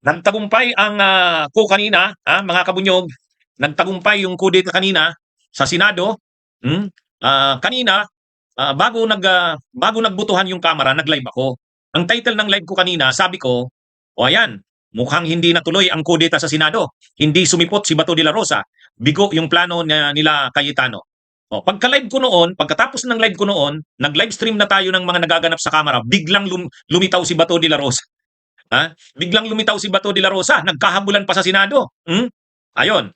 Nagtagumpay ang coup kanina, mga kabunyog. Nagtagumpay yung kudeta kanina sa Senado. Kanina, bago nagbutuhan yung Kamara, nag-live ako. Ang title ng live ko kanina, sabi ko, o ayan, mukhang hindi natuloy ang kudeta sa Senado. Hindi sumipot si Bato de la Rosa. Bigo yung plano nila Cayetano. O, pagka-live ko noon, pagkatapos ng live ko noon, nag-live stream na tayo ng mga nagaganap sa Kamara, biglang lumitaw si Bato de la Rosa. Biglang lumitaw si Bato de la Rosa, nagkahabulan pa sa Senado. Ayun,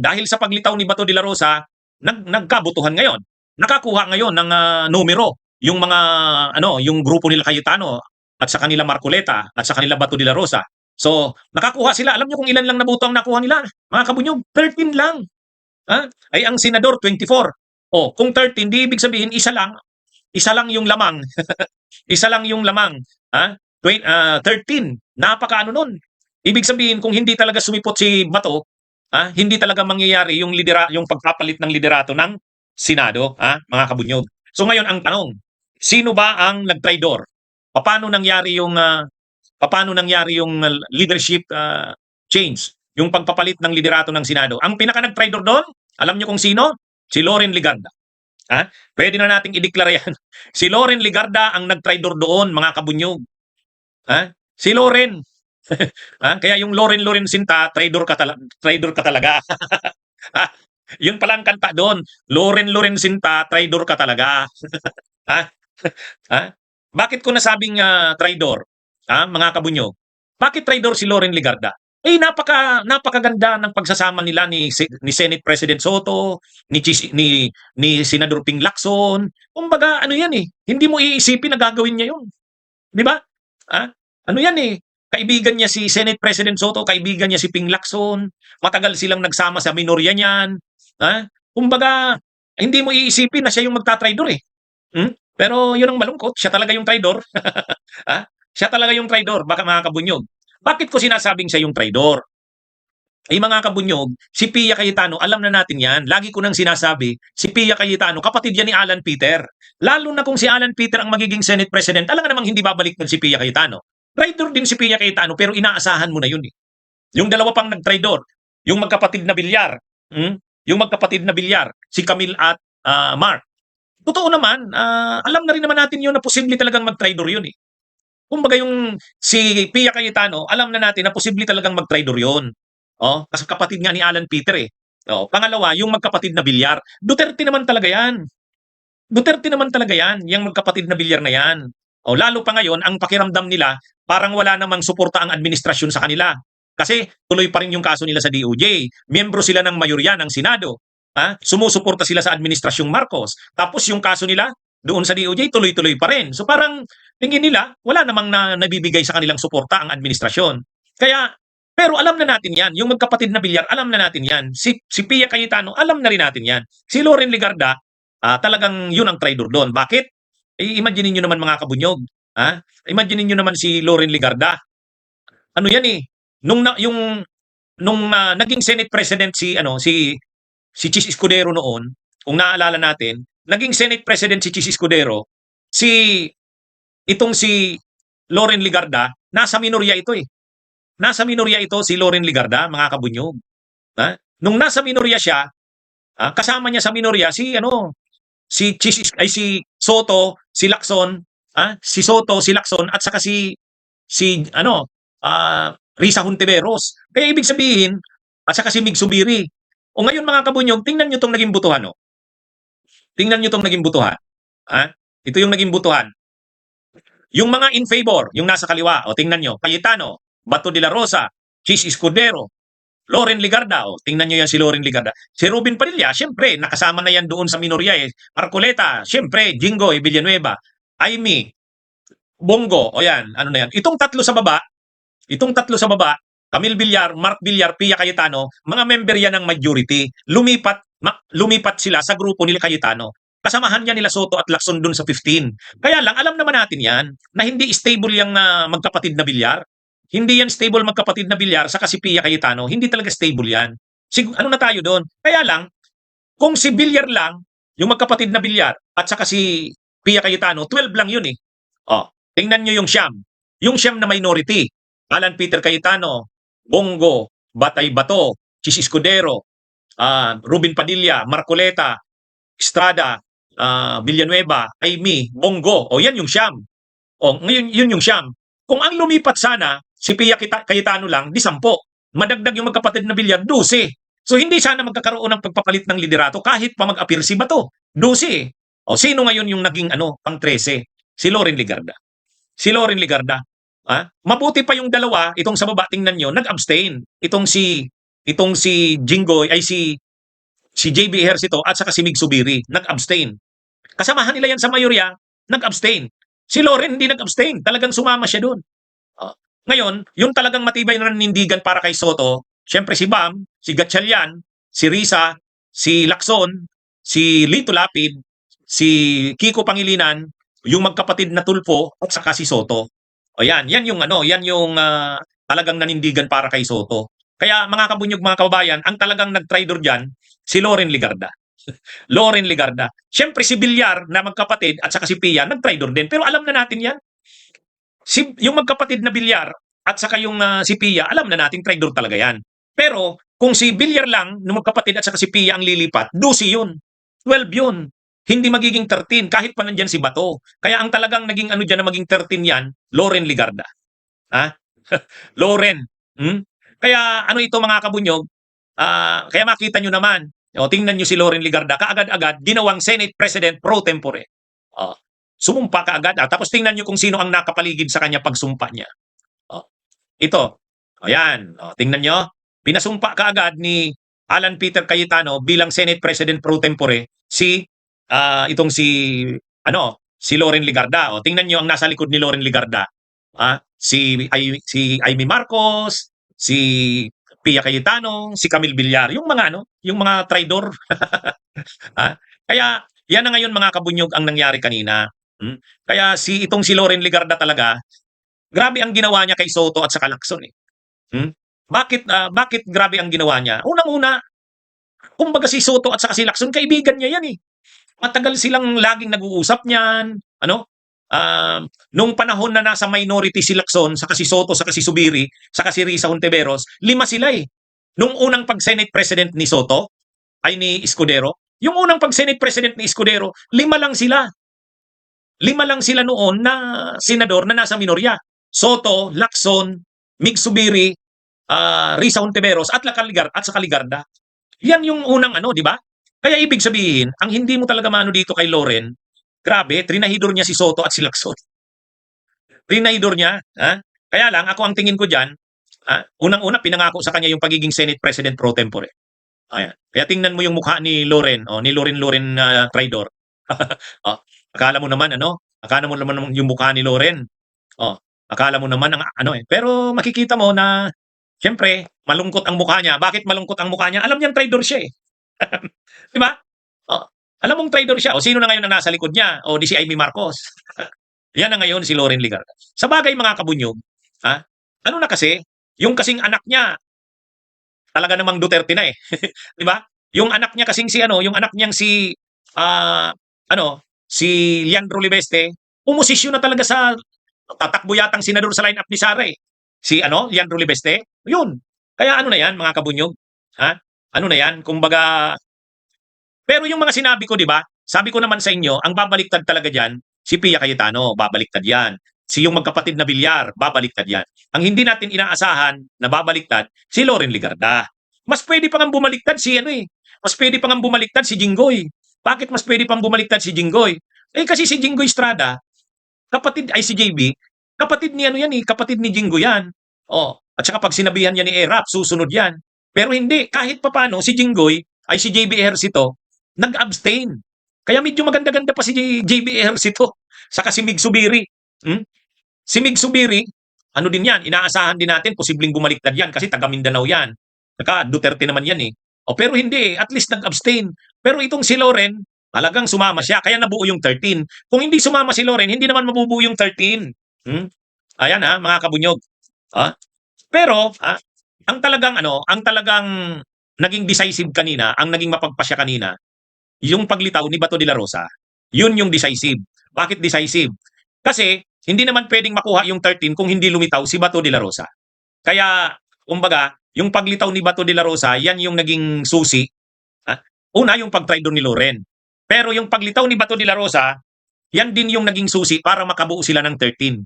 dahil sa paglitaw ni Bato de la Rosa, nagkabutuhan ngayon. Nakakuha ngayon ng numero yung mga yung grupo nila Cayetano at sa kanila Marcoleta at sa kanila Bato de la Rosa. So, nakakuha sila. Alam niyo kung ilan lang na boto ang nakuha nila? Mga kabunyog, 13 lang. Ay ang senador 24. Oh, kung 13, di ibig sabihin isa lang yung lamang. Isa lang yung lamang. 13. Napakaano nun. Ibig sabihin, kung hindi talaga sumipot si Bato, hindi talaga mangyayari yung pagpapalit ng liderato ng Senado, mga kabunyog. So ngayon ang tanong, sino ba ang nagtraidor? Paano nangyari yung leadership change, yung pagpapalit ng liderato ng Senado? Ang pinaka nagtraidor doon, alam niyo kung sino? Si Loren Legarda. Pwede na nating ideklara yan. Si Loren Legarda ang nagtraidor doon, mga kabunyog. Si Loren. Kaya yung Loren Sinta, traidor ka talaga. Yun palang kanta doon. Loren Sinta, traidor ka talaga. Bakit ko nasabing traidor? Mga kabunyog. Bakit traidor si Loren Legarda? Napakaganda ng pagsasama nila ni Senate President Soto, ni Senador Ping Lacson. Kumbaga, ano yan eh. Hindi mo iisipin na gagawin niya yun. Di ba? Ano yan eh. Kaibigan niya si Senate President Soto, kaibigan niya si Ping Lacson. Matagal silang nagsama sa minorya niyan. Kumbaga, hindi mo iisipin na siya yung magtatraidor eh. Pero yun ang malungkot, siya talaga yung traidor. Siya talaga yung traidor, baka mga kabunyog. Bakit ko sinasabing siya yung traidor? Ay mga kabunyog, si Pia Cayetano, alam na natin yan. Lagi ko nang sinasabi, si Pia Cayetano, kapatid yan ni Alan Peter. Lalo na kung si Alan Peter ang magiging Senate President, alam nga namang hindi babalik si Pia Cayetano. Traidor din si Pia Cayetano, pero inaasahan mo na yun eh. Yung dalawa pang nagtraidor, yung magkapatid na Villar, si Camille at Mark. Totoo naman, alam na rin naman natin yun na posible talagang magtraidor yun eh. Kumbaga yung si Pia Cayetano, alam na natin na posible talagang mag-traidor yun. Kasi kapatid nga ni Alan Peter eh. Pangalawa, yung magkapatid na Villar. Duterte naman talaga yan. Yung magkapatid na Villar na yan. Lalo pa ngayon, ang pakiramdam nila, parang wala namang suporta ang administrasyon sa kanila. Kasi tuloy pa rin yung kaso nila sa DOJ. Miyembro sila ng mayorya ng Senado. Sumusuporta sila sa administrasyong Marcos. Tapos yung kaso nila, doon sa DOJ, tuloy-tuloy pa rin. So parang tingin nila, wala namang nabibigay sa kanilang suporta ang administrasyon. Pero alam na natin yan. Yung magkapatid na Villar, alam na natin yan. Si Pia Cayetano, alam na rin natin yan. Si Loren Legarda, talagang yun ang traidor doon. Bakit? Imagine niyo naman mga kabunyog. Imagine niyo naman si Loren Legarda. Ano yan eh. Nung naging Senate President si Chis Escudero noon, kung naaalala natin, naging Senate President si Chis Escudero, itong si Loren Legarda, nasa minorya ito eh. Nasa minorya ito si Loren Legarda, mga kabunyog. Nung nasa minorya siya, kasama niya sa minorya si Soto, si Lacson, si Soto, si Lacson at saka si Risa Hontiveros. Kaya ibig sabihin, at saka si Mig Subiri. Ngayon mga kabunyog, tingnan niyo tong naging butuhan. Tingnan niyo tong naging butuhan. Ito yung naging butuhan. Yung mga in favor, yung nasa kaliwa, tingnan nyo, Cayetano, Bato de la Rosa, Chis Escudero, Loren Legarda, tingnan nyo yan si Loren Legarda. Si Ruben Padilla, syempre, nakasama na yan doon sa minorya eh. Marcoleta, syempre, Jingoy Villanueva, Aimee, Bongo, yan, ano na yan. Itong tatlo sa baba, Camille Villar, Mark Villar, Pia Cayetano, mga member yan ng majority. Lumipat sila sa grupo nila Cayetano. Kasamahan niya nila Soto at Lacson dun sa 15. Kaya lang, alam naman natin yan, na hindi stable yung magkapatid na Villar. Hindi yan stable magkapatid na Villar sa si Pia Cayetano. Hindi talaga stable yan. Ano na tayo doon? Kaya lang, kung si Villar lang, yung magkapatid na Villar, at saka si Pia Cayetano, 12 lang yun eh. Tingnan nyo yung Siyam. Yung Siyam na minority. Alan Peter Cayetano, Bongo, Batay Bato, Chis Escudero, Ruben Padilla, Marcoleta, Estrada, Villanueva, Amy, Bongo. O yan yung siyam. O ngayon yun yung siyam. Kung ang lumipat sana si Pia Cayetano lang, di 10. Madagdag yung magkapatid na Villar, 12. So hindi sana magkakaroon ng pagpapalit ng liderato kahit pa mag-appear si Bato. 12. O sino ngayon yung naging pang 13? Si Loren Legarda. Si Loren Legarda. Mabuti pa yung dalawa, itong sa baba tingnan nyo, nag-abstain. Itong si Jinggoy ay si JB Ejercito at saka si Mig Subiri, nag-abstain. Kasamahan nila yan sa mayorya, nag-abstain. Si Loren hindi nag-abstain, talagang sumama siya doon. Ngayon, yung talagang matibay na nanindigan para kay Soto, syempre si Bam, si Gatchalian, si Risa, si Lacson, si Lito Lapid, si Kiko Pangilinan, yung magkapatid na Tulfo at saka si Soto. O yan yung talagang nanindigan para kay Soto. Kaya mga kabunyog, mga kababayan, ang talagang nag-traidor diyan si Loren Legarda. Loren Legarda. Syempre si Villar na magkapatid at saka si Pia nag-traidor din. Pero alam na natin yan. Yung magkapatid na Villar at saka yung si Pia, alam na natin traidor talaga yan. Pero kung si Villar lang, yung magkapatid at saka si Pia ang lilipat, 12 yun. 12 yun. Hindi magiging 13 kahit pa nandyan si Bato. Kaya ang talagang naging dyan na maging 13 yan, Loren Legarda. Loren. Kaya ito mga kabunyog, kaya makita nyo naman, tingnan nyo si Loren Legarda, kaagad-agad ginawang Senate President pro tempore. Sumumpa kaagad. Tapos tingnan nyo kung sino ang nakapaligid sa kanya pagsumpa niya. Ito. Ayan. Tingnan nyo. Pinasumpa kaagad ni Alan Peter Cayetano bilang Senate President pro tempore si Loren Legarda. Tingnan nyo ang nasa likod ni Loren Legarda. Si Amy Marcos, si Pia Cayetano, si Camille Villar, yung mga traidor. Kaya yan na ngayon mga kabunyog ang nangyari kanina. Kaya itong si Loren Legarda talaga, grabe ang ginawa niya kay Soto at saka Lacson eh. Bakit grabe ang ginawa niya? Unang-una, kumbaga si Soto at saka si Lacson, kaibigan niya yan eh. Matagal silang laging nag-uusap niyan. Nung panahon na nasa minority si Lacson, saka si Soto, saka si Subiri, saka si Risa Hontiveros, 5 sila eh. Nung unang pag-Senate President ni Soto, ay ni Escudero, yung unang pag-Senate President ni Escudero, 5 lang sila. 5 lang sila noon na senador na nasa minorya. Soto, Lacson, Mig Subiri, Risa Hontiveros at saka Legarda. Yan yung unang di ba? Kaya ibig sabihin, ang hindi mo talaga maano dito kay Loren, grabe, trinahidor niya si Soto at si Lacson. Trinahidor niya. Kaya lang, ako ang tingin ko dyan, unang-una, pinangako sa kanya yung pagiging Senate President pro tempore. Ayan. Kaya tingnan mo yung mukha ni Loren, ni Loren traidor. Akala mo naman yung mukha ni Loren. Akala mo naman pero makikita mo na siyempre malungkot ang mukha niya. Bakit malungkot ang mukha niya? Alam niyang traidor siya eh. 'Di ba? Alam mong traidor siya. Sino na ngayon ang nasa likod niya? Di si Amy Marcos. Yan na ngayon si Loren Legarda. Sa bagay mga kabunyog, na kasi, yung kasing anak niya talaga namang Duterte na eh. 'Di ba? Yung anak niya kasing yung anak niyang si Leandro Libeste, pumosisyon na talaga sa tatakbo yatang senador sa lineup ni Sara eh. Si Leandro Libeste, yun. Kaya na yan mga kabunyog. Na yan, kumbaga. Pero yung mga sinabi ko, di ba? Sabi ko naman sa inyo, ang babaliktad talaga diyan si Pia Cayetano, babaliktad yan. Si yung magkapatid na Villar, babaliktad yan. Ang hindi natin inaasahan na babaliktad, si Loren Legarda. Mas pwede pa nga bumaliktad Mas pwede pa nga bumaliktad si Jinggoy. Bakit mas pwede pang bumaliktad si Jinggoy? Kasi si Jinggoy Estrada, si JB, kapatid ni kapatid ni Jinggoy yan. At saka pag sinabihan niya ni Erap, susunod yan. Pero hindi, kahit papano, si Jinggoy, si JB Ejercito, nag-abstain. Kaya medyo maganda-ganda pa si JB Ejercito. Saka si Mig Subiri. Si Mig Subiri, din yan, inaasahan din natin, posibleng bumaliktad yan kasi taga Mindanao yan. Saka Duterte naman yan eh. Pero hindi, at least nag-abstain. Pero itong si Loren, talagang sumama siya, kaya nabuo yung 13. Kung hindi sumama si Loren, hindi naman mabubuo yung 13. Ayan mga kabunyog. Pero, ang talagang naging decisive kanina, ang naging mapagpasya kanina, yung paglitaw ni Bato de la Rosa, yun yung decisive. Bakit decisive? Kasi, hindi naman pwedeng makuha yung 13 kung hindi lumitaw si Bato de la Rosa. Kaya, kumbaga, yung paglitaw ni Bato de la Rosa, yan yung naging susi. Ah, Una, yung pagtraidor ni Loren. Pero yung paglitaw ni Bato de la Rosa, yan din yung naging susi para makabuo sila ng 13.